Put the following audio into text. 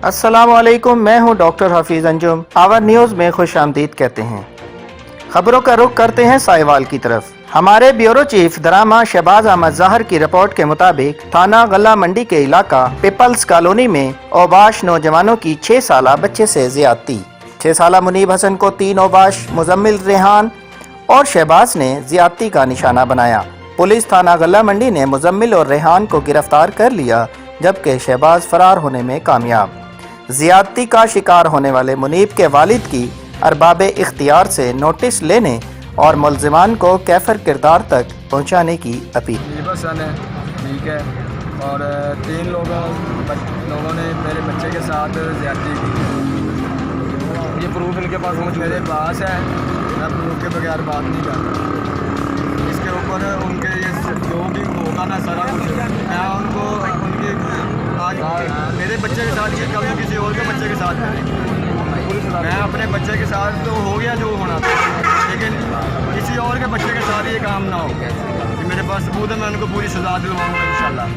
अस्सलाम वालेकुम, मैं हूं doctor Hafeez Anjum. Our news में खुश आमदीद कहते हैं। खबरों का रुख करते हैं साहिवाल की तरफ। हमारे ब्यूरो चीफ दरामा शहबाज अहमद ज़ाहर की रिपोर्ट के मुताबिक थाना गला मंडी के इलाका पीपल्स कॉलोनी में ओबाश नौजवानों की 6 साला बच्चे से ज्यादती। 6 साला मुनीब हसन को 3 ओबाश मुजम्मिल रेहान और शहबाज ने ज्यादती का निशाना बनाया। पुलिस थाना गला मंडी ने मुजम्मिल और रेहान को गिरफ्तार कर लिया, जबकि शहबाज फरार होने में कामयाब। ज्यादती का शिकार होने वाले मुनीब के वालिद की अरबाब इख्तियार से नोटिस लेने और मुल्ज़िमान को कैफर किरदार तक पहुंचाने की अपील। हसन है, ठीक है, और 3 लोगों ने मेरे बच्चे के साथ ज्यादती की। ये प्रूफ इनके पास मेरे पास है, मैं प्रूफ के बगैर बात नहीं करता। इसके ऊपर उनके ये जो भी होगा ना सारा कुछ मैं उनको उनकी आज मेरे बच्चे के साथ ये कल किसी और के बच्चे के साथ करें। मैं अपने बच्चे के साथ तो हो गया जो होना था, लेकिन किसी और के बच्चे के साथ ये काम ना हो। मेरे पास सबूत है, मैं उनको पूरी सजा दिलवाऊंगा इंशाल्लाह।